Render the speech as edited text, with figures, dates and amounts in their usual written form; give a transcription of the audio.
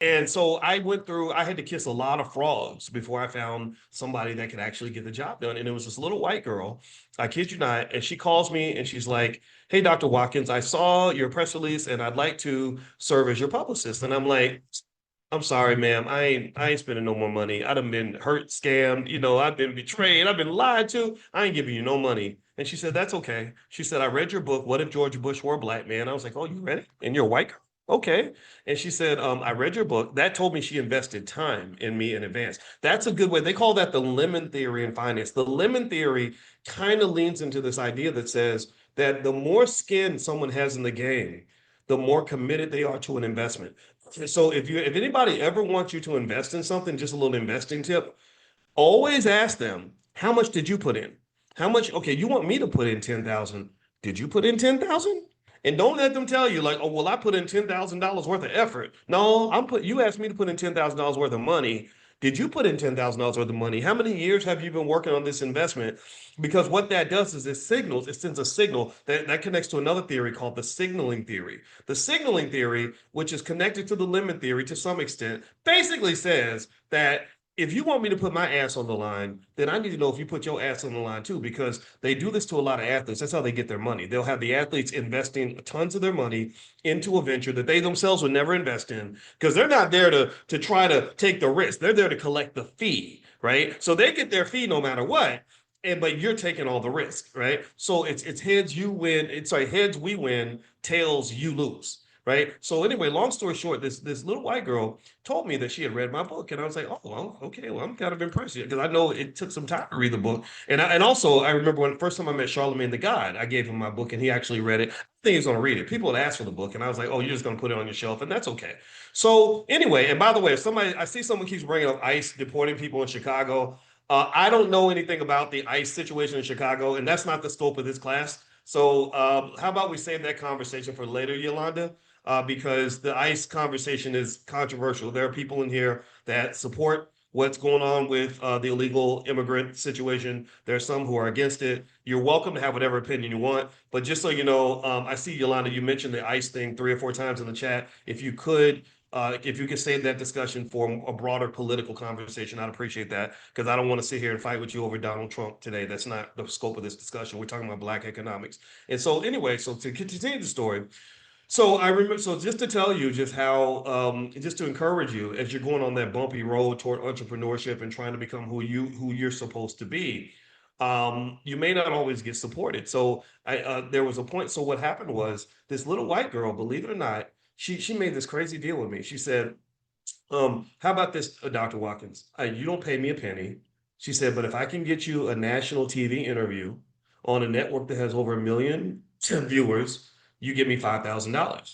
And so I had to kiss a lot of frogs before I found somebody that could actually get the job done. And it was this little white girl, I kid you not, and she calls me and she's like, "Hey, Dr. Watkins, I saw your press release and I'd like to serve as your publicist." And I'm like, "I'm sorry, ma'am. I ain't spending no more money. I done been hurt, scammed, I've been betrayed, I've been lied to. I ain't giving you no money." And she said, "That's okay." She said, "I read your book, What If George Bush Were a Black Man?" I was like, "Oh, you read it? And you're a white girl? Okay." And she said, "I read your book." That told me she invested time in me in advance. That's a good way. They call that the lemon theory in finance. The lemon theory kind of leans into this idea that says that the more skin someone has in the game, the more committed they are to an investment. So if anybody ever wants you to invest in something, just a little investing tip, always ask them, how much did you put in? How much? Okay, you want me to put in 10,000. Did you put in 10,000? And don't let them tell you like, "Oh, well, I put in $10,000 worth of effort." No, you asked me to put in $10,000 worth of money. Did you put in $10,000 worth of money? How many years have you been working on this investment? Because what that does is it sends a signal that connects to another theory called the signaling theory. The signaling theory, which is connected to the lemon theory to some extent, basically says that if you want me to put my ass on the line, then I need to know if you put your ass on the line too, because they do this to a lot of athletes. That's how they get their money. They'll have the athletes investing tons of their money into a venture that they themselves would never invest in because they're not there to try to take the risk. They're there to collect the fee, right? So they get their fee no matter what. But you're taking all the risk, right? So it's heads you win. It's sorry, heads we win, tails you lose, right? So anyway, long story short, this little white girl told me that she had read my book, and I was like, "Oh, well, okay, well, I'm kind of impressed because I know it took some time to read the book." And also I remember when first time I met Charlemagne the God, I gave him my book, and he actually read it. I think he's going to read it. People had asked for the book, and I was like, "Oh, you're just going to put it on your shelf," and that's okay. So anyway, and by the way, if somebody I see someone keeps bringing up ICE deporting people in Chicago. I don't know anything about the ICE situation in Chicago, and that's not the scope of this class. So, how about we save that conversation for later, Yolanda? Because the ICE conversation is controversial. There are people in here that support what's going on with the illegal immigrant situation. There are some who are against it. You're welcome to have whatever opinion you want, but just so you know, I see Yolanda, you mentioned the ICE thing 3 or 4 times in the chat. If you could save that discussion for a broader political conversation, I'd appreciate that because I don't want to sit here and fight with you over Donald Trump today. That's not the scope of this discussion. We're talking about Black economics. And so, anyway, so to continue the story, so I remember, so just to tell you just how, just to encourage you as you're going on that bumpy road toward entrepreneurship and trying to become who you're supposed to be, you may not always get supported. So there was a point. So what happened was this little white girl, believe it or not, she made this crazy deal with me. She said, how about this, Dr. Watkins? You don't pay me a penny. She said, but if I can get you a national TV interview on a network that has over 1 million viewers, you give me $5,000.